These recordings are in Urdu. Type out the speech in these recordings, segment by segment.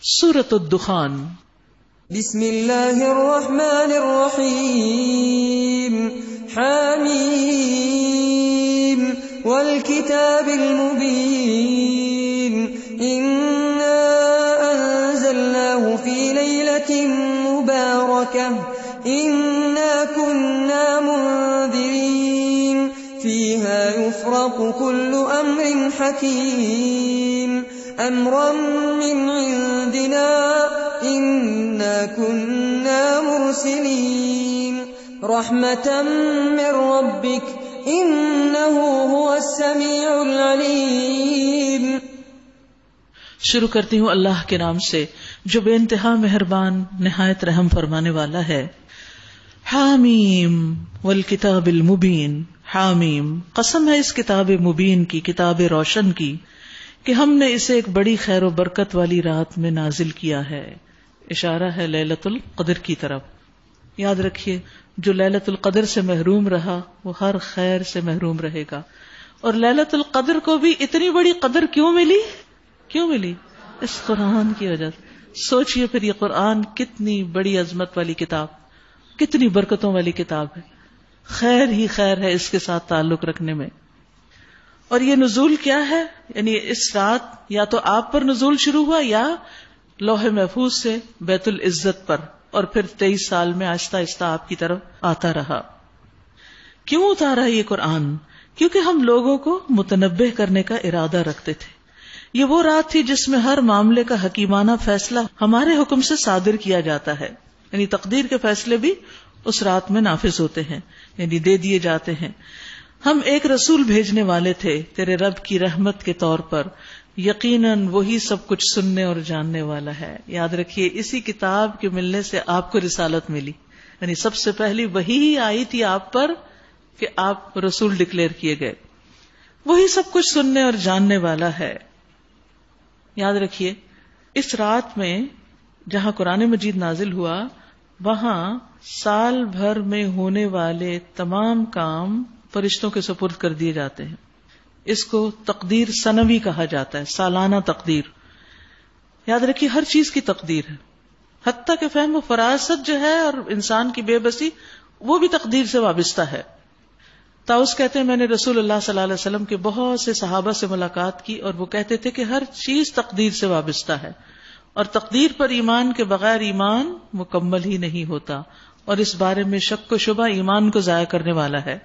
سورۃ الدخان۔ بسم اللہ الرحمن الرحیم حامیم والکتاب المبین انا انزلناه فی لیلۃ مبارکہ انا کنا منذرین فیہا یفرق کل امر حکیم امرا من عندنا انا كنا مرسلين رحمة من ربك انه هو السميع العليم۔ شروع کرتی ہوں اللہ کے نام سے جو بے انتہا مہربان نہایت رحم فرمانے والا ہے۔ حامیم والکتاب المبین، حامیم قسم ہے اس کتاب مبین کی، کتاب روشن کی، کہ ہم نے اسے ایک بڑی خیر و برکت والی رات میں نازل کیا ہے۔ اشارہ ہے لیلۃ القدر کی طرف۔ یاد رکھیے جو لیلۃ القدر سے محروم رہا وہ ہر خیر سے محروم رہے گا۔ اور لیلۃ القدر کو بھی اتنی بڑی قدر کیوں ملی؟ اس قرآن کی وجہ سے۔ سوچئے پھر یہ قرآن کتنی بڑی عظمت والی کتاب، کتنی برکتوں والی کتاب ہے، خیر ہی خیر ہے اس کے ساتھ تعلق رکھنے میں۔ اور یہ نزول کیا ہے؟ یعنی اس رات یا تو آپ پر نزول شروع ہوا یا لوح محفوظ سے بیت العزت پر، اور پھر 23 سال میں آہستہ آہستہ آپ کی طرف آتا رہا۔ کیوں اتارا یہ قرآن؟ کیونکہ ہم لوگوں کو متنبہ کرنے کا ارادہ رکھتے تھے۔ یہ وہ رات تھی جس میں ہر معاملے کا حکیمانہ فیصلہ ہمارے حکم سے صادر کیا جاتا ہے، یعنی تقدیر کے فیصلے بھی اس رات میں نافذ ہوتے ہیں، یعنی دے دیے جاتے ہیں۔ ہم ایک رسول بھیجنے والے تھے تیرے رب کی رحمت کے طور پر، یقیناً وہی سب کچھ سننے اور جاننے والا ہے۔ یاد رکھیے اسی کتاب کے ملنے سے آپ کو رسالت ملی، یعنی سب سے پہلی وہی ہی آئی تھی آپ پر کہ آپ رسول ڈکلیئر کیے گئے۔ وہی سب کچھ سننے اور جاننے والا ہے۔ یاد رکھیے اس رات میں جہاں قرآن مجید نازل ہوا وہاں سال بھر میں ہونے والے تمام کام فرشتوں کے سپرد کر دیے جاتے ہیں۔ اس کو تقدیر سنوی کہا جاتا ہے، سالانہ تقدیر۔ یاد رکھیے ہر چیز کی تقدیر ہے، حتیٰ کہ فہم و فراست جو ہے اور انسان کی بے بسی وہ بھی تقدیر سے وابستہ ہے۔ طاؤس کہتے ہیں میں نے رسول اللہ صلی اللہ علیہ وسلم کے بہت سے صحابہ سے ملاقات کی اور وہ کہتے تھے کہ ہر چیز تقدیر سے وابستہ ہے، اور تقدیر پر ایمان کے بغیر ایمان مکمل ہی نہیں ہوتا، اور اس بارے میں شک و شبہ ایمان کو ضائع کرنے والا ہے۔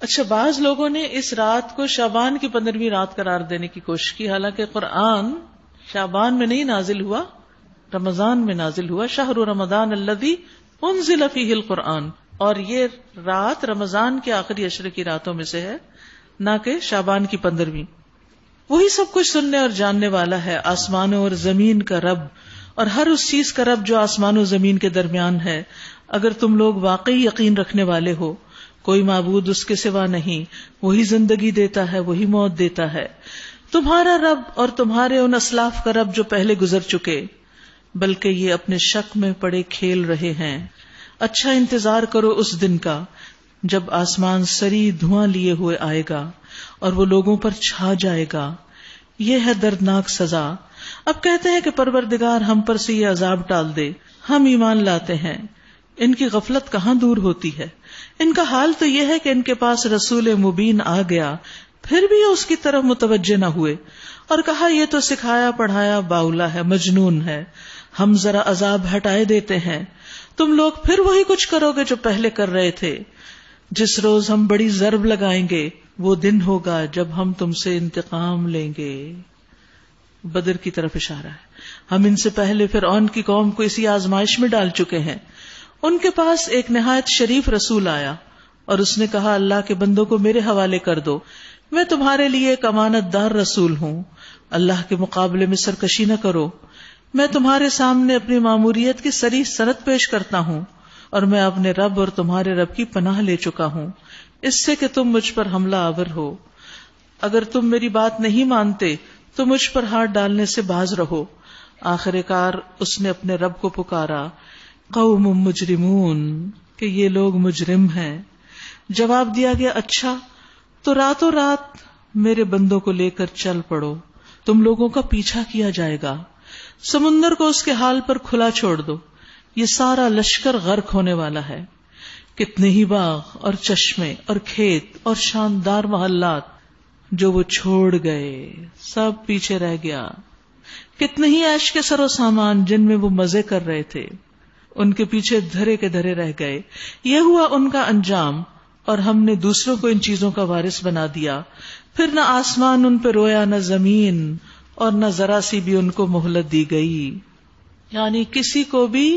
اچھا، بعض لوگوں نے اس رات کو شعبان کی 15ویں رات قرار دینے کی کوشش کی، حالانکہ قرآن شعبان میں نہیں نازل ہوا، رمضان میں نازل ہوا۔ شہر رمضان الذی انزل فیہ القرآن، اور یہ رات رمضان کے آخری عشرے کی راتوں میں سے ہے، نہ کہ شعبان کی 15ویں۔ وہی سب کچھ سننے اور جاننے والا ہے، آسمانوں اور زمین کا رب، اور ہر اس چیز کا رب جو آسمان و زمین کے درمیان ہے۔ اگر تم لوگ واقعی یقین رکھنے والے ہو کوئی معبود اس کے سوا نہیں، وہی زندگی دیتا ہے، وہی موت دیتا ہے، تمہارا رب اور تمہارے ان اسلاف کا رب جو پہلے گزر چکے، بلکہ یہ اپنے شک میں پڑے کھیل رہے ہیں۔ اچھا انتظار کرو اس دن کا جب آسمان سری دھواں لیے ہوئے آئے گا اور وہ لوگوں پر چھا جائے گا، یہ ہے دردناک سزا۔ اب کہتے ہیں کہ پروردگار ہم پر سے یہ عذاب ٹال دے، ہم ایمان لاتے ہیں۔ ان کی غفلت کہاں دور ہوتی ہے؟ ان کا حال تو یہ ہے کہ ان کے پاس رسول مبین آ گیا، پھر بھی اس کی طرف متوجہ نہ ہوئے، اور کہا یہ تو سکھایا پڑھایا باولا ہے، مجنون ہے، ہم ذرا عذاب ہٹائے دیتے ہیں، تم لوگ پھر وہی کچھ کرو گے جو پہلے کر رہے تھے۔ جس روز ہم بڑی ضرب لگائیں گے وہ دن ہوگا جب ہم تم سے انتقام لیں گے۔ بدر کی طرف اشارہ ہے۔ ہم ان سے پہلے فرعون کی قوم کو اسی آزمائش میں ڈال چکے ہیں۔ ان کے پاس ایک نہایت شریف رسول آیا اور اس نے کہا اللہ کے بندوں کو میرے حوالے کر دو، میں تمہارے لیے ایک امانت دار رسول ہوں، اللہ کے مقابلے میں سرکشی نہ کرو، میں تمہارے سامنے اپنی ماموریت کی صریح سند پیش کرتا ہوں، اور میں اپنے رب اور تمہارے رب کی پناہ لے چکا ہوں اس سے کہ تم مجھ پر حملہ آور ہو۔ اگر تم میری بات نہیں مانتے تو مجھ پر ہاتھ ڈالنے سے باز رہو۔ آخر کار اس نے اپنے رب کو پکارا، قوم مجرمون، کہ یہ لوگ مجرم ہیں۔ جواب دیا گیا اچھا تو راتوں رات میرے بندوں کو لے کر چل پڑو، تم لوگوں کا پیچھا کیا جائے گا، سمندر کو اس کے حال پر کھلا چھوڑ دو، یہ سارا لشکر غرق ہونے والا ہے. کتنے ہی باغ اور چشمے اور کھیت اور شاندار محلات جو وہ چھوڑ گئے، سب پیچھے رہ گیا. کتنے ہی عیش کے سر و سامان جن میں وہ مزے کر رہے تھے، ان کے پیچھے دھرے کے دھرے رہ گئے. یہ ہوا ان کا انجام، اور ہم نے دوسروں کو ان چیزوں کا وارث بنا دیا. پھر نہ آسمان ان پہ رویا، نہ زمین، اور نہ ذرا سی بھی ان کو مہلت دی گئی. یعنی کسی کو بھی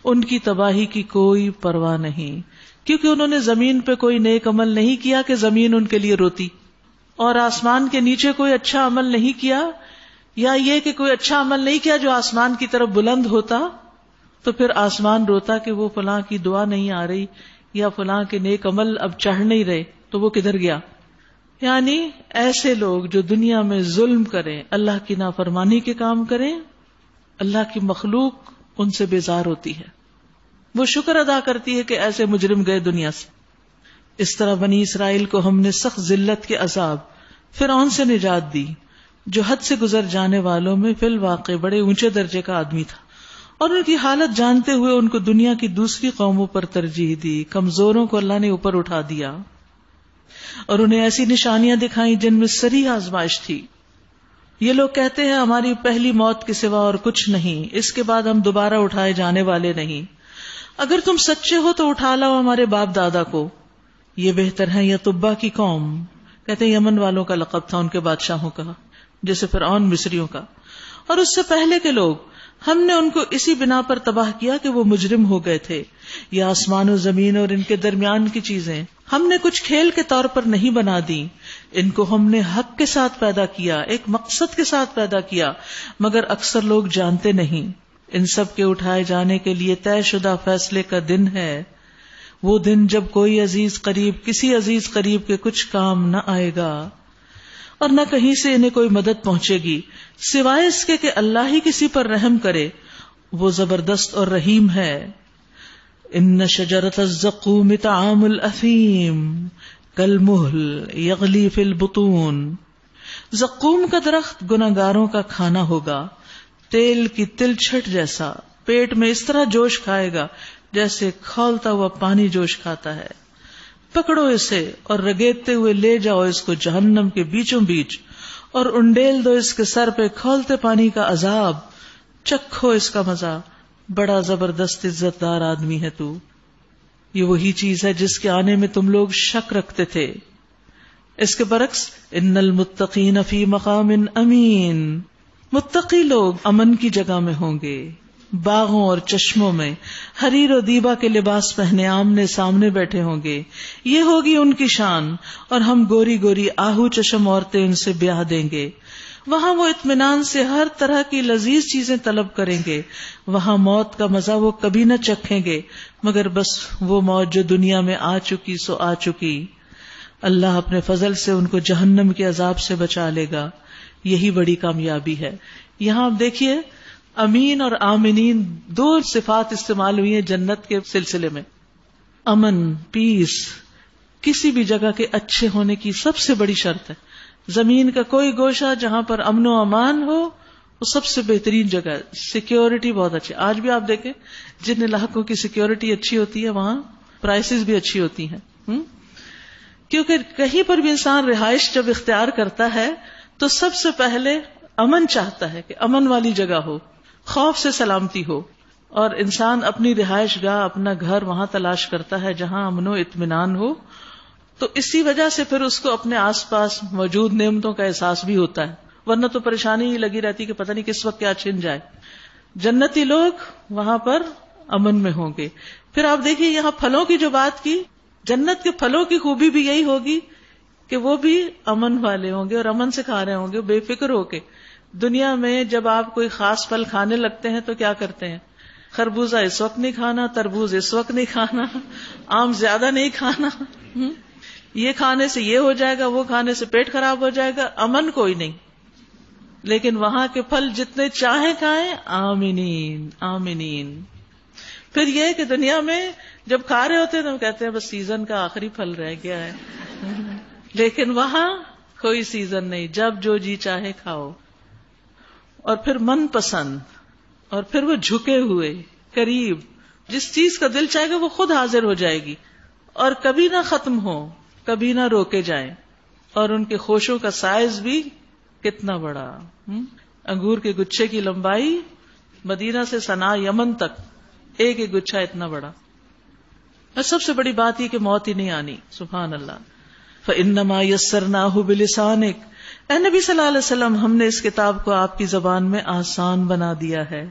ان کی تباہی کی کوئی پرواہ نہیں، کیونکہ انہوں نے زمین پہ کوئی نیک عمل نہیں کیا کہ زمین ان کے لیے روتی، اور آسمان کے نیچے کوئی اچھا عمل نہیں کیا، یا یہ کہ کوئی اچھا عمل نہیں کیا جو آسمان کی طرف بلند ہوتا تو پھر آسمان روتا کہ وہ فلاں کی دعا نہیں آ رہی، یا فلاں کے نیک عمل اب چڑھ نہیں رہے تو وہ کدھر گیا. یعنی ایسے لوگ جو دنیا میں ظلم کریں، اللہ کی نافرمانی کے کام کریں، اللہ کی مخلوق ان سے بیزار ہوتی ہے، وہ شکر ادا کرتی ہے کہ ایسے مجرم گئے دنیا سے. اس طرح بنی اسرائیل کو ہم نے سخت ذلت کے عذاب فرعون سے نجات دی، جو حد سے گزر جانے والوں میں فی الواقع بڑے اونچے درجے کا آدمی تھا، اور ان کی حالت جانتے ہوئے ان کو دنیا کی دوسری قوموں پر ترجیح دی. کمزوروں کو اللہ نے اوپر اٹھا دیا اور انہیں ایسی نشانیاں دکھائیں جن میں صریح آزمائش تھی. یہ لوگ کہتے ہیں ہماری پہلی موت کے سوا اور کچھ نہیں، اس کے بعد ہم دوبارہ اٹھائے جانے والے نہیں. اگر تم سچے ہو تو اٹھا لاؤ ہمارے باپ دادا کو. یہ بہتر ہے یا تبا کی قوم، کہتے ہیں یمن والوں کا لقب تھا ان کے بادشاہوں کا، جیسے فرعون مصریوں کا. اور اس سے پہلے کے لوگ ہم نے ان کو اسی بنا پر تباہ کیا کہ وہ مجرم ہو گئے تھے. یہ آسمان و زمین اور ان کے درمیان کی چیزیں ہم نے کچھ کھیل کے طور پر نہیں بنا دی، ان کو ہم نے حق کے ساتھ پیدا کیا، ایک مقصد کے ساتھ پیدا کیا، مگر اکثر لوگ جانتے نہیں. ان سب کے اٹھائے جانے کے لیے طے شدہ فیصلے کا دن ہے، وہ دن جب کوئی عزیز قریب کسی عزیز قریب کے کچھ کام نہ آئے گا، اور نہ کہیں سے انہیں کوئی مدد پہنچے گی سوائے اس کے کہ اللہ ہی کسی پر رحم کرے. وہ زبردست اور رحیم ہے. ان شجرۃ الزقوم طعام الاثیم کالمہل یغلی فی البطون. زقوم کا درخت گناہگاروں کا کھانا ہوگا، تیل کی تلچھٹ جیسا پیٹ میں اس طرح جوش کھائے گا جیسے کھولتا ہوا پانی جوش کھاتا ہے. پکڑو اسے اور رگیدتے ہوئے لے جاؤ اس کو جہنم کے بیچوں بیچ، اور انڈیل دو اس کے سر پہ کھولتے پانی کا عذاب. چکھو اس کا مزہ، بڑا زبردست عزت دار آدمی ہے تو. یہ وہی چیز ہے جس کے آنے میں تم لوگ شک رکھتے تھے. اس کے برعکس ان المتقین فی مقام امین، متقی لوگ امن کی جگہ میں ہوں گے، باغوں اور چشموں میں حریر و دیبا کے لباس پہنے آمنے سامنے بیٹھے ہوں گے. یہ ہوگی ان کی شان، اور ہم گوری گوری آہو چشم عورتیں ان سے بیاہ دیں گے. وہاں وہ اطمینان سے ہر طرح کی لذیذ چیزیں طلب کریں گے. وہاں موت کا مزہ وہ کبھی نہ چکھیں گے، مگر بس وہ موت جو دنیا میں آ چکی سو آ چکی. اللہ اپنے فضل سے ان کو جہنم کے عذاب سے بچا لے گا. یہی بڑی کامیابی ہے. یہاں آپ دیکھیے امین اور آمنین دو صفات استعمال ہوئی ہیں جنت کے سلسلے میں. امن، پیس، کسی بھی جگہ کے اچھے ہونے کی سب سے بڑی شرط ہے. زمین کا کوئی گوشہ جہاں پر امن و امان ہو وہ سب سے بہترین جگہ ہے. سیکیورٹی بہت اچھی. آج بھی آپ دیکھیں جن علاقوں کی سیکیورٹی اچھی ہوتی ہے وہاں پرائسز بھی اچھی ہوتی ہیں، کیونکہ کہیں پر بھی انسان رہائش جب اختیار کرتا ہے تو سب سے پہلے امن چاہتا ہے کہ امن والی جگہ ہو، خوف سے سلامتی ہو، اور انسان اپنی رہائش گاہ، اپنا گھر وہاں تلاش کرتا ہے جہاں امن و اطمینان ہو. تو اسی وجہ سے پھر اس کو اپنے آس پاس موجود نعمتوں کا احساس بھی ہوتا ہے، ورنہ تو پریشانی ہی لگی رہتی کہ پتہ نہیں کس وقت کیا چھن جائے. جنتی لوگ وہاں پر امن میں ہوں گے. پھر آپ دیکھیے یہاں پھلوں کی جو بات کی، جنت کے پھلوں کی خوبی بھی یہی ہوگی کہ وہ بھی امن والے ہوں گے اور امن سے کھا رہے ہوں گے بے فکر ہو کے. دنیا میں جب آپ کوئی خاص پھل کھانے لگتے ہیں تو کیا کرتے ہیں؟ خربوزہ اس وقت نہیں کھانا، تربوز اس وقت نہیں کھانا، آم زیادہ نہیں کھانا، یہ کھانے سے یہ ہو جائے گا، وہ کھانے سے پیٹ خراب ہو جائے گا. امن کوئی نہیں. لیکن وہاں کے پھل جتنے چاہیں کھائیں، آمینین آمینین. پھر یہ کہ دنیا میں جب کھا رہے ہوتے ہیں تو ہم کہتے ہیں بس سیزن کا آخری پھل رہ گیا ہے، لیکن وہاں کوئی سیزن نہیں، جب جو جی چاہے کھاؤ. اور پھر من پسند اور پھر وہ جھکے ہوئے قریب، جس چیز کا دل چاہے گا وہ خود حاضر ہو جائے گی، اور کبھی نہ ختم ہو، کبھی نہ روکے جائیں. اور ان کے خوشوں کا سائز بھی کتنا بڑا. انگور کے گچھے کی لمبائی مدینہ سے صنعاء یمن تک، ایک ایک گچھا اتنا بڑا. اور سب سے بڑی بات یہ کہ موت ہی نہیں آنی. سبحان اللہ. فَإِنَّمَا يَسَّرْنَاهُ بِلِسَانِكَ، اے نبی صلی اللہ علیہ وسلم، ہم نے اس کتاب کو آپ کی زبان میں آسان بنا دیا ہے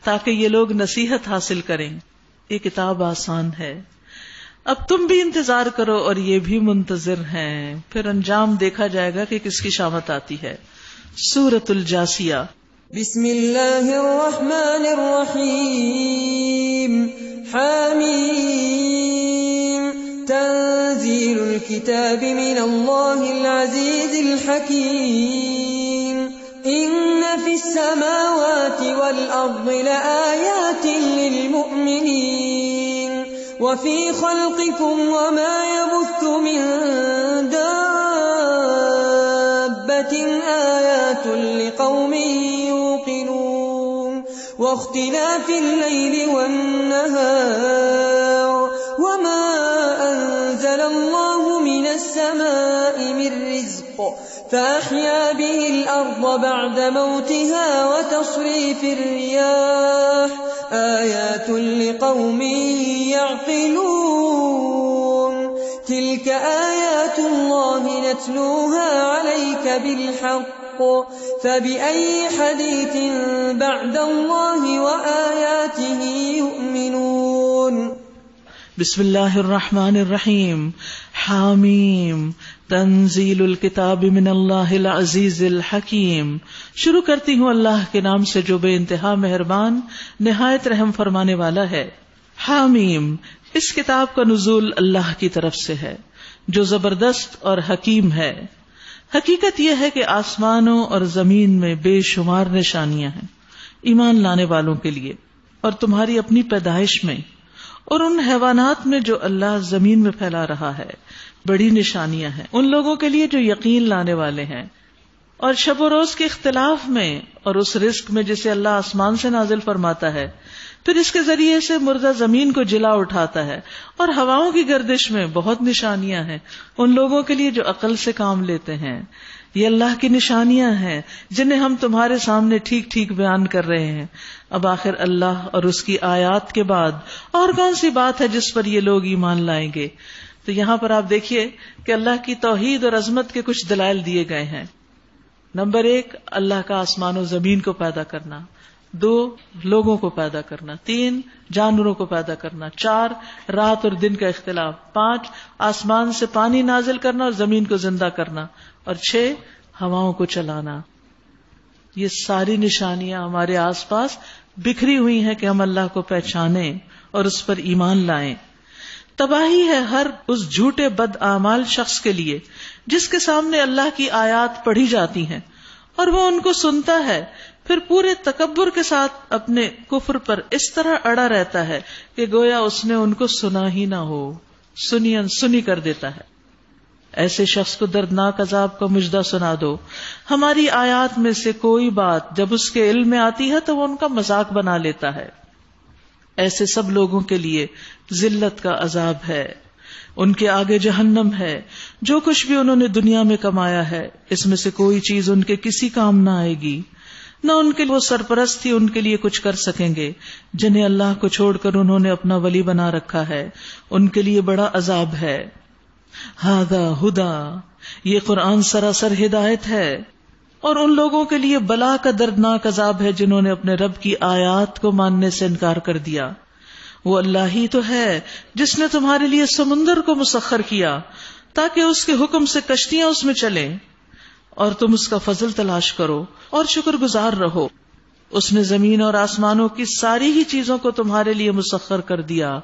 تاکہ یہ لوگ نصیحت حاصل کریں. یہ کتاب آسان ہے. اب تم بھی انتظار کرو اور یہ بھی منتظر ہیں، پھر انجام دیکھا جائے گا کہ کس کی شامت آتی ہے. سورۃ الجاسیہ. بسم اللہ الرحمن الرحیم. حامیم. تنزیل الكتاب من اللہ العزیز الحکیم. ان فی السماوات والارض لآیات للمؤمنین وفی خلقکم وما يبث من دابة آیات لقوم يوقنون واختلاف الليل والنهار وما أنزل الله من السماء من رزق فأحيا به الأرض بعد موتها وتصريف الرياح آيات لقوم يعقلون تلك آيات الله نتلوها عليك بالحق فبأي حديث بعد الله وآياته يؤمنون. بسم اللہ الرحمن الرحیم. حامیم. تنزیل الکتاب من اللہ العزیز الحکیم. شروع کرتی ہوں اللہ کے نام سے جو بے انتہا مہربان نہایت رحم فرمانے والا ہے. حامیم. اس کتاب کا نزول اللہ کی طرف سے ہے جو زبردست اور حکیم ہے. حقیقت یہ ہے کہ آسمانوں اور زمین میں بے شمار نشانیاں ہیں ایمان لانے والوں کے لیے، اور تمہاری اپنی پیدائش میں اور ان حیوانات میں جو اللہ زمین میں پھیلا رہا ہے بڑی نشانیاں ہیں ان لوگوں کے لیے جو یقین لانے والے ہیں. اور شب و روز کے اختلاف میں اور اس رزق میں جسے اللہ آسمان سے نازل فرماتا ہے، پھر اس کے ذریعے سے مردہ زمین کو جلا اٹھاتا ہے، اور ہواؤں کی گردش میں بہت نشانیاں ہیں ان لوگوں کے لیے جو عقل سے کام لیتے ہیں. یہ اللہ کی نشانیاں ہیں جنہیں ہم تمہارے سامنے ٹھیک ٹھیک بیان کر رہے ہیں. اب آخر اللہ اور اس کی آیات کے بعد اور کون سی بات ہے جس پر یہ لوگ ایمان لائیں گے؟ تو یہاں پر آپ دیکھیے کہ اللہ کی توحید اور عظمت کے کچھ دلائل دیے گئے ہیں. نمبر 1 اللہ کا آسمان و زمین کو پیدا کرنا، 2 لوگوں کو پیدا کرنا، 3 جانوروں کو پیدا کرنا، 4 رات اور دن کا اختلاف، 5 آسمان سے پانی نازل کرنا اور زمین کو زندہ کرنا، اور 6 ہواؤں کو چلانا. یہ ساری نشانیاں ہمارے آس پاس بکھری ہوئی ہیں کہ ہم اللہ کو پہچانیں اور اس پر ایمان لائیں. تباہی ہے ہر اس جھوٹے بد اعمال شخص کے لیے جس کے سامنے اللہ کی آیات پڑھی جاتی ہیں اور وہ ان کو سنتا ہے، پھر پورے تکبر کے ساتھ اپنے کفر پر اس طرح اڑا رہتا ہے کہ گویا اس نے ان کو سنا ہی نہ ہو، سنی انسنی کر دیتا ہے. ایسے شخص کو دردناک عذاب کا مژدہ سنا دو. ہماری آیات میں سے کوئی بات جب اس کے علم میں آتی ہے تو وہ ان کا مذاق بنا لیتا ہے. ایسے سب لوگوں کے لیے ذلت کا عذاب ہے، ان کے آگے جہنم ہے. جو کچھ بھی انہوں نے دنیا میں کمایا ہے اس میں سے کوئی چیز ان کے کسی کام نہ آئے گی، نہ ان کے وہ سرپرست ہی ان کے لیے کچھ کر سکیں گے جنہیں اللہ کو چھوڑ کر انہوں نے اپنا ولی بنا رکھا ہے. ان کے لیے بڑا عذاب ہے. ھذا ھدی، یہ قرآن سراسر ہدایت ہے. اور ان لوگوں کے لیے بلا کا دردناک عذاب ہے جنہوں نے اپنے رب کی آیات کو ماننے سے انکار کر دیا. وہ اللہ ہی تو ہے جس نے تمہارے لیے سمندر کو مسخر کیا تاکہ اس کے حکم سے کشتیاں اس میں چلیں اور تم اس کا فضل تلاش کرو اور شکر گزار رہو. اس نے زمین اور آسمانوں کی ساری ہی چیزوں کو تمہارے لیے مسخر کر دیا،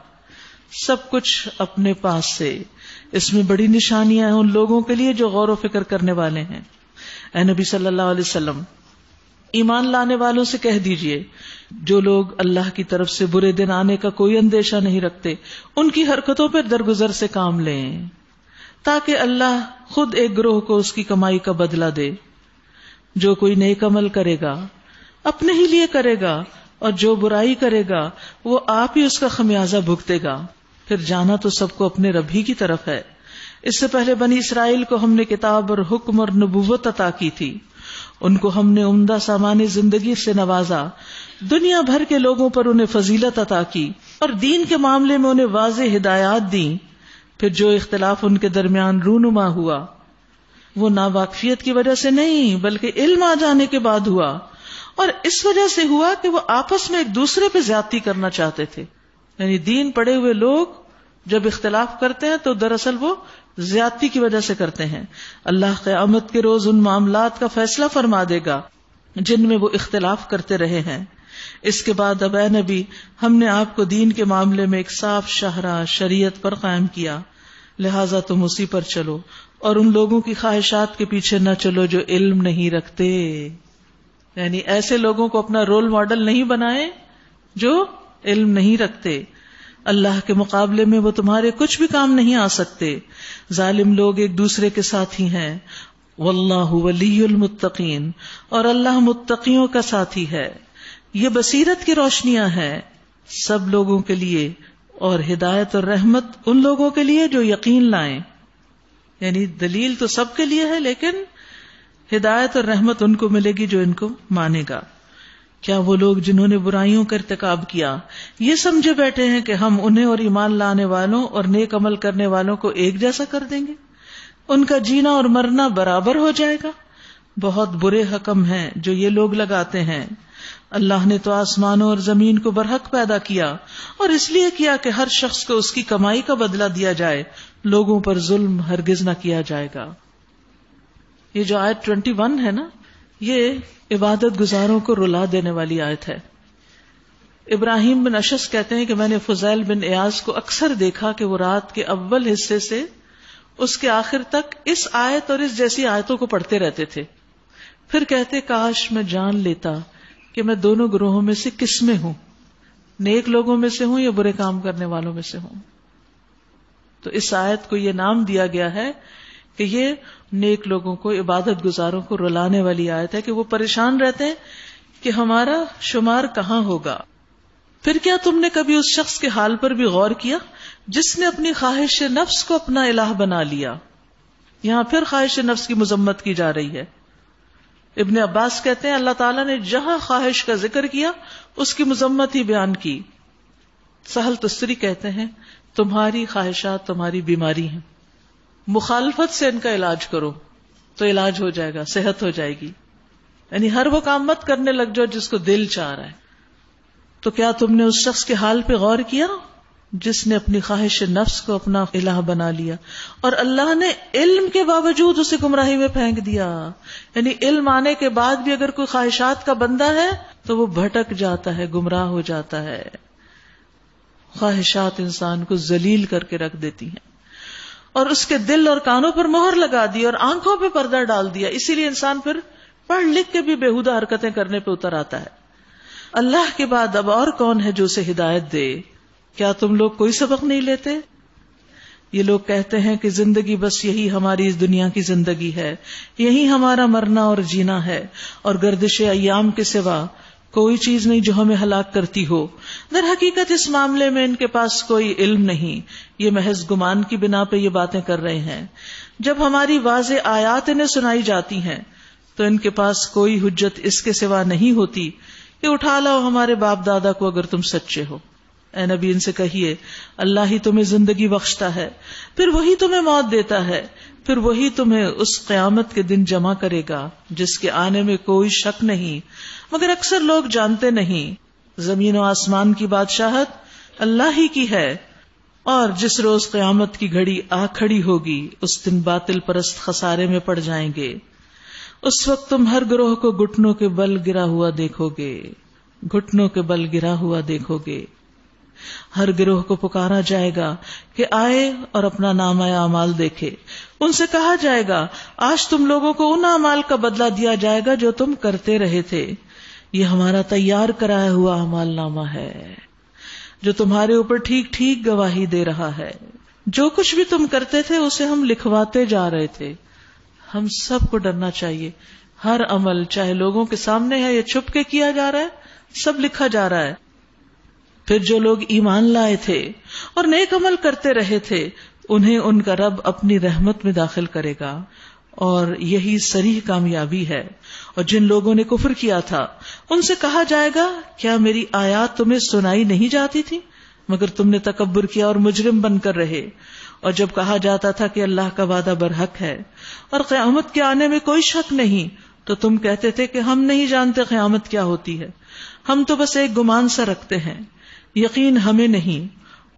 سب کچھ اپنے پاس سے. اس میں بڑی نشانیاں ہیں ان لوگوں کے لیے جو غور و فکر کرنے والے ہیں. اے نبی صلی اللہ علیہ وسلم، ایمان لانے والوں سے کہہ دیجئے جو لوگ اللہ کی طرف سے برے دن آنے کا کوئی اندیشہ نہیں رکھتے ان کی حرکتوں پر درگزر سے کام لیں تاکہ اللہ خود ایک گروہ کو اس کی کمائی کا بدلہ دے. جو کوئی نیک عمل کرے گا اپنے ہی لیے کرے گا اور جو برائی کرے گا وہ آپ ہی اس کا خمیازہ بھگتے گا. پھر جانا تو سب کو اپنے رب ہی کی طرف ہے. اس سے پہلے بنی اسرائیل کو ہم نے کتاب اور حکم اور نبوت عطا کی تھی. ان کو ہم نے عمدہ سامان زندگی سے نوازا، دنیا بھر کے لوگوں پر انہیں فضیلت عطا کی اور دین کے معاملے میں انہیں واضح ہدایات دیں. پھر جو اختلاف ان کے درمیان رونما ہوا وہ ناواقفیت کی وجہ سے نہیں بلکہ علم آ جانے کے بعد ہوا، اور اس وجہ سے ہوا کہ وہ آپس میں ایک دوسرے پہ زیادتی کرنا چاہتے تھے. یعنی دین پڑھے ہوئے لوگ جب اختلاف کرتے ہیں تو دراصل وہ زیادتی کی وجہ سے کرتے ہیں. اللہ قیامت کے روز ان معاملات کا فیصلہ فرما دے گا جن میں وہ اختلاف کرتے رہے ہیں. اس کے بعد اب اے نبی ہم نے آپ کو دین کے معاملے میں ایک صاف شاہراہ شریعت پر قائم کیا، لہٰذا تم اسی پر چلو اور ان لوگوں کی خواہشات کے پیچھے نہ چلو جو علم نہیں رکھتے. یعنی ایسے لوگوں کو اپنا رول ماڈل نہیں بنائے جو علم نہیں رکھتے. اللہ کے مقابلے میں وہ تمہارے کچھ بھی کام نہیں آ سکتے. ظالم لوگ ایک دوسرے کے ساتھی ہیں. واللہ ولی المتقین، اور اللہ متقیوں کا ساتھی ہے. یہ بصیرت کی روشنیاں ہیں سب لوگوں کے لیے اور ہدایت اور رحمت ان لوگوں کے لیے جو یقین لائیں. یعنی دلیل تو سب کے لیے ہے لیکن ہدایت اور رحمت ان کو ملے گی جو ان کو مانے گا. کیا وہ لوگ جنہوں نے برائیوں کا ارتکاب کیا یہ سمجھے بیٹھے ہیں کہ ہم انہیں اور ایمان لانے والوں اور نیک عمل کرنے والوں کو ایک جیسا کر دیں گے؟ ان کا جینا اور مرنا برابر ہو جائے گا. بہت برے حکم ہیں جو یہ لوگ لگاتے ہیں. اللہ نے تو آسمانوں اور زمین کو برحق پیدا کیا اور اس لیے کیا کہ ہر شخص کو اس کی کمائی کا بدلہ دیا جائے. لوگوں پر ظلم ہرگز نہ کیا جائے گا. یہ جو آیت 21 ہے نا، یہ عبادت گزاروں کو رلا دینے والی آیت ہے. ابراہیم بن اشعث کہتے ہیں کہ میں نے فضیل بن ایاز کو اکثر دیکھا کہ وہ رات کے اول حصے سے اس کے آخر تک اس آیت اور اس جیسی آیتوں کو پڑھتے رہتے تھے. پھر کہتے کاش میں جان لیتا کہ میں دونوں گروہوں میں سے کس میں ہوں، نیک لوگوں میں سے ہوں یا برے کام کرنے والوں میں سے ہوں. تو اس آیت کو یہ نام دیا گیا ہے کہ یہ نیک لوگوں کو، عبادت گزاروں کو رلانے والی آیت ہے کہ وہ پریشان رہتے ہیں کہ ہمارا شمار کہاں ہوگا. پھر کیا تم نے کبھی اس شخص کے حال پر بھی غور کیا جس نے اپنی خواہش نفس کو اپنا الہ بنا لیا؟ یہاں پھر خواہش نفس کی مذمت کی جا رہی ہے. ابن عباس کہتے ہیں اللہ تعالیٰ نے جہاں خواہش کا ذکر کیا اس کی مذمت ہی بیان کی. سہل تستری کہتے ہیں تمہاری خواہشات تمہاری بیماری ہیں، مخالفت سے ان کا علاج کرو تو علاج ہو جائے گا، صحت ہو جائے گی. یعنی ہر وہ کام مت کرنے لگ جاؤ جس کو دل چاہ رہا ہے. تو کیا تم نے اس شخص کے حال پہ غور کیا جس نے اپنی خواہش نفس کو اپنا الہ بنا لیا اور اللہ نے علم کے باوجود اسے گمراہی میں پھینک دیا. یعنی علم آنے کے بعد بھی اگر کوئی خواہشات کا بندہ ہے تو وہ بھٹک جاتا ہے، گمراہ ہو جاتا ہے. خواہشات انسان کو ذلیل کر کے رکھ دیتی ہیں اور اس کے دل اور کانوں پر مہر لگا دی اور آنکھوں پہ پردہ ڈال دیا. اسی لیے انسان پھر پڑھ لکھ کے بھی بےہودہ حرکتیں کرنے پہ اتر آتا ہے. اللہ کے بعد اب اور کون ہے جو اسے ہدایت دے؟ کیا تم لوگ کوئی سبق نہیں لیتے؟ یہ لوگ کہتے ہیں کہ زندگی بس یہی ہماری اس دنیا کی زندگی ہے، یہی ہمارا مرنا اور جینا ہے، اور گردش ایام کے سوا کوئی چیز نہیں جو ہمیں ہلاک کرتی ہو. در حقیقت اس معاملے میں ان کے پاس کوئی علم نہیں، یہ محض گمان کی بنا پہ یہ باتیں کر رہے ہیں. جب ہماری واضح آیات انہیں سنائی جاتی ہیں تو ان کے پاس کوئی حجت اس کے سوا نہیں ہوتی کہ اٹھا لاؤ ہمارے باپ دادا کو اگر تم سچے ہو. اے نبی ان سے کہیے اللہ ہی تمہیں زندگی بخشتا ہے، پھر وہی تمہیں موت دیتا ہے، پھر وہی تمہیں اس قیامت کے دن جمع کرے گا جس کے آنے میں کوئی شک نہیں، مگر اکثر لوگ جانتے نہیں. زمین و آسمان کی بادشاہت اللہ ہی کی ہے، اور جس روز قیامت کی گھڑی آ کھڑی ہوگی اس دن باطل پرست خسارے میں پڑ جائیں گے. اس وقت تم ہر گروہ کو گھٹنوں کے بل گرا ہوا دیکھو گے، گھٹنوں کے بل گرا ہوا دیکھو گے. ہر گروہ کو پکارا جائے گا کہ آئے اور اپنا نامہ اعمال دیکھے. ان سے کہا جائے گا آج تم لوگوں کو ان اعمال کا بدلہ دیا جائے گا جو تم کرتے رہے تھے. یہ ہمارا تیار کرایا ہوا اعمال نامہ ہے جو تمہارے اوپر ٹھیک ٹھیک گواہی دے رہا ہے. جو کچھ بھی تم کرتے تھے اسے ہم لکھواتے جا رہے تھے. ہم سب کو ڈرنا چاہیے. ہر عمل چاہے لوگوں کے سامنے ہے یا چھپ کے کیا جا رہا ہے سب لکھا جا رہا ہے. پھر جو لوگ ایمان لائے تھے اور نیک عمل کرتے رہے تھے انہیں ان کا رب اپنی رحمت میں داخل کرے گا، اور یہی صریح کامیابی ہے. اور جن لوگوں نے کفر کیا تھا ان سے کہا جائے گا کیا میری آیات تمہیں سنائی نہیں جاتی تھی، مگر تم نے تکبر کیا اور مجرم بن کر رہے. اور جب کہا جاتا تھا کہ اللہ کا وعدہ برحق ہے اور قیامت کے آنے میں کوئی شک نہیں، تو تم کہتے تھے کہ ہم نہیں جانتے قیامت کیا ہوتی ہے، ہم تو بس ایک گمان سا رکھتے ہیں، یقین ہمیں نہیں.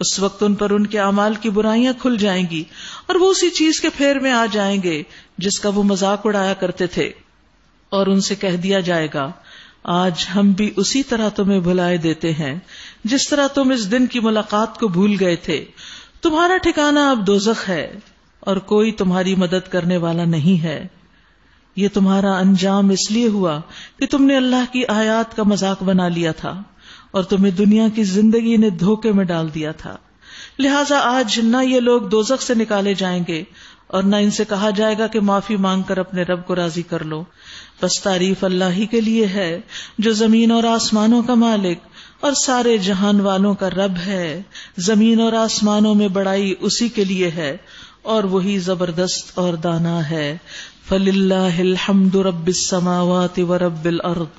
اس وقت ان پر ان کے اعمال کی برائیاں کھل جائیں گی اور وہ اسی چیز کے پھیر میں آ جائیں گے جس کا وہ مذاق اڑایا کرتے تھے. اور ان سے کہہ دیا جائے گا آج ہم بھی اسی طرح تمہیں بھلائے دیتے ہیں جس طرح تم اس دن کی ملاقات کو بھول گئے تھے. تمہارا ٹھکانہ اب دوزخ ہے اور کوئی تمہاری مدد کرنے والا نہیں ہے. یہ تمہارا انجام اس لیے ہوا کہ تم نے اللہ کی آیات کا مذاق بنا لیا تھا اور تمہیں دنیا کی زندگی نے دھوکے میں ڈال دیا تھا. لہٰذا آج نہ یہ لوگ دوزخ سے نکالے جائیں گے اور نہ ان سے کہا جائے گا کہ معافی مانگ کر اپنے رب کو راضی کر لو. بس تعریف اللہ ہی کے لیے ہے جو زمین اور آسمانوں کا مالک اور سارے جہان والوں کا رب ہے. زمین اور آسمانوں میں بڑائی اسی کے لیے ہے اور وہی زبردست اور دانا ہے. فَلِلَّهِ الْحَمْدُ رَبِّ السَّمَاوَاتِ وَرَبِّ الْأَرْضِ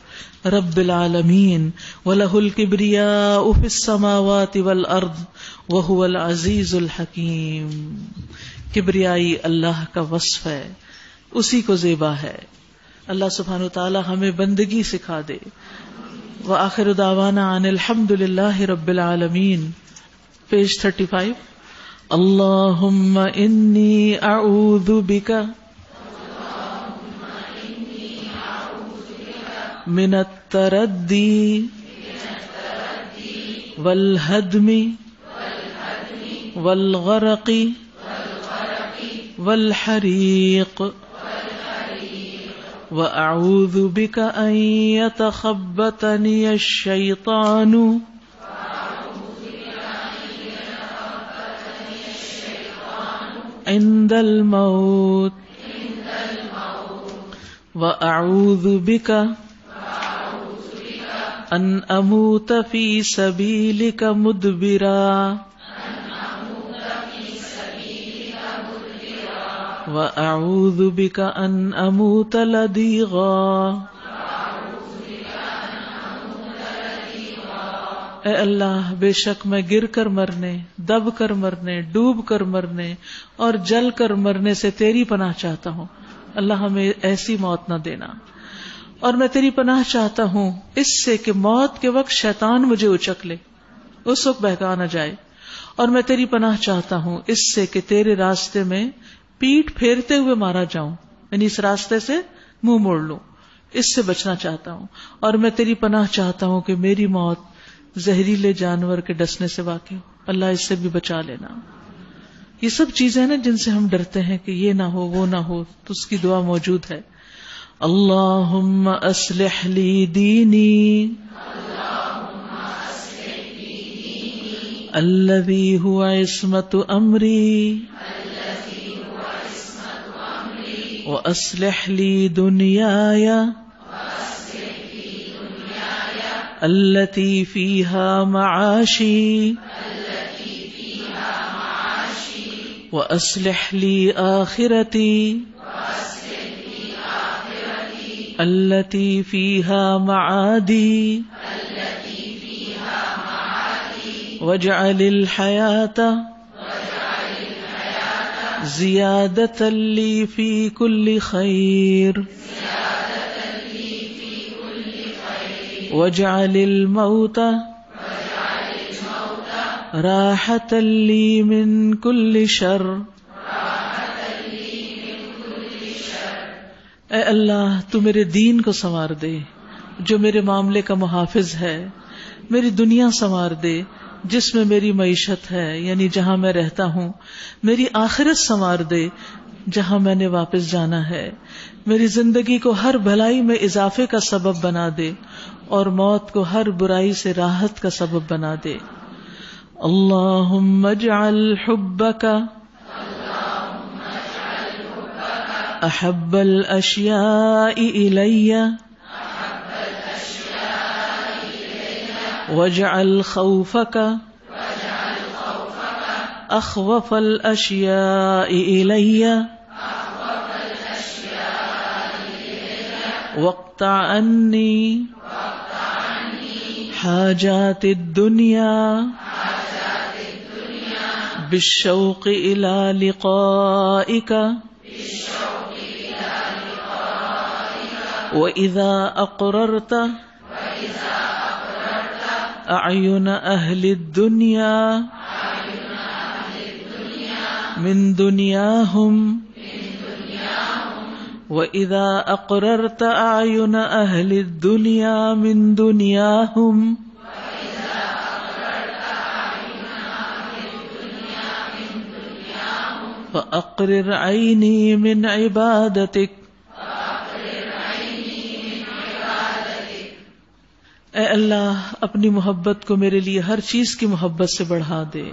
رَبِّ الْعَالَمِينَ وَلَهُ الْكِبْرِيَاءُ فِي السَّمَاوَاتِ وَالْأَرْضِ وَهُوَ الْعَزِيزُ الْحَكِيمُ. کبریائی اللہ کا وصف ہے، اسی کو زیبا ہے. اللہ سبحانہ وتعالی ہمیں بندگی سکھا دے. وآخر دعوانا ان الحمد للہ رب العالمین. پیج 35. اللہم انی اعوذ بک من التردی والہدم والغرق والحریق وَأَعُوذُ بِكَ أَن يَتَخَبَّطَنِيَ الشَّيْطَانُ عِندَ الْمَوْتِ وَأَعُوذُ بِكَ أَنْ أَمُوتَ فِي سَبِيلِكَ مُدْبِرًا وَأَعُوذُ بِكَ أَنْ أَمُوتَ لَدِيغًا. اے اللہ بے شک میں گر کر مرنے، دب کر مرنے، ڈوب کر مرنے اور جل کر مرنے سے تیری پناہ چاہتا ہوں. اللہ ہمیں ایسی موت نہ دینا. اور میں تیری پناہ چاہتا ہوں اس سے کہ موت کے وقت شیطان مجھے اچک لے، اس وقت بہکا نہ جائے. اور میں تیری پناہ چاہتا ہوں اس سے کہ تیرے راستے میں پیٹ پھیرتے ہوئے مارا جاؤں، یعنی اس راستے سے منہ موڑ لوں، اس سے بچنا چاہتا ہوں. اور میں تیری پناہ چاہتا ہوں کہ میری موت زہریلے جانور کے ڈسنے سے واقع ہو. اللہ اس سے بھی بچا لینا. یہ سب چیزیں نا جن سے ہم ڈرتے ہیں کہ یہ نہ ہو وہ نہ ہو، تو اس کی دعا موجود ہے. اللہم اصلح لی دینی الذی هو عصمت امری وَأَصْلِحْ لِي دُنْيَايَ الَّتِي فِيهَا مَعَاشِي وَأَصْلِحْ لِي آخِرَتِي الَّتِي فِيهَا مَعَادِي وَاجْعَلِ الْحَيَاةَ زیادۃ لی فی کل خیر واجعل الموت راحۃ لی من کل شر. اے اللہ تو میرے دین کو سنوار دے جو میرے معاملے کا محافظ ہے. میری دنیا سنوار دے جس میں میری معیشت ہے، یعنی جہاں میں رہتا ہوں. میری آخرت سنوار دے جہاں میں نے واپس جانا ہے. میری زندگی کو ہر بھلائی میں اضافے کا سبب بنا دے اور موت کو ہر برائی سے راحت کا سبب بنا دے. اللہم اجعل حبک احب الاشیاء الی واجعل خوفك أخوف الأشياء إلي واقطع عني حاجات الدنيا بالشوق إلى لقائك وإذا أقررت أعين أهل الدنيا من دنياهم وإذا أقررت أعين أهل الدنيا من دنياهم فأقرر عيني من عبادتك. اے اللہ اپنی محبت کو میرے لیے ہر چیز کی محبت سے بڑھا دے،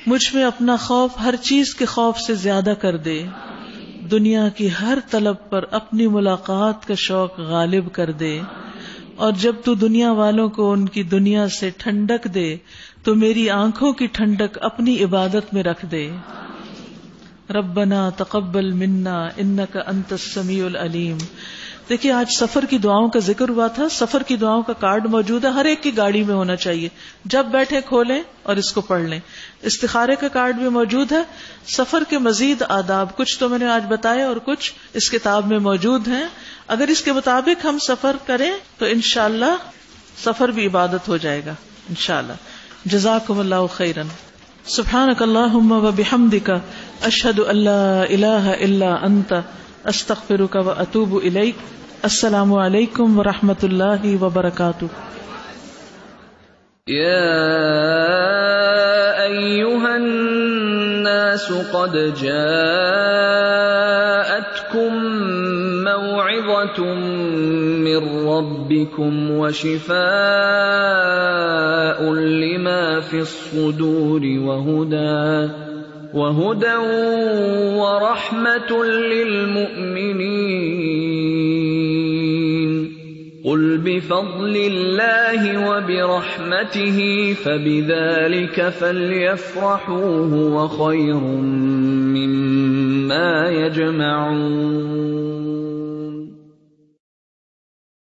مجھ میں اپنا خوف ہر چیز کے خوف سے زیادہ کر دے، دنیا کی ہر طلب پر اپنی ملاقات کا شوق غالب کر دے، اور جب تو دنیا والوں کو ان کی دنیا سے ٹھنڈک دے تو میری آنکھوں کی ٹھنڈک اپنی عبادت میں رکھ دے. ربنا تقبل منا انک انت السمیع العلیم. دیکھیے آج سفر کی دعاؤں کا ذکر ہوا تھا. سفر کی دعاؤں کا کارڈ موجود ہے، ہر ایک کی گاڑی میں ہونا چاہیے، جب بیٹھے کھولیں اور اس کو پڑھ لیں. استخارے کا کارڈ بھی موجود ہے. سفر کے مزید آداب کچھ تو میں نے آج بتائے اور کچھ اس کتاب میں موجود ہیں. اگر اس کے مطابق ہم سفر کریں تو انشاءاللہ سفر بھی عبادت ہو جائے گا انشاءاللہ. جزاکم اللہ خیرا. سبحانک اللہم و بحمدک اشہد ان لا الہ الا انت استغفرک و اتوب الیک. السلام علیکم ورحمۃ اللہ وبرکاتہ. یا ایھا الناس قد جاءتکم موعظۃ من ربکم وشفاء لما فی الصدور وهدى ورحمة للمؤمنين. قل بفضل الله وبرحمته فبذلك فليفرحوا هو خير مما يجمعون.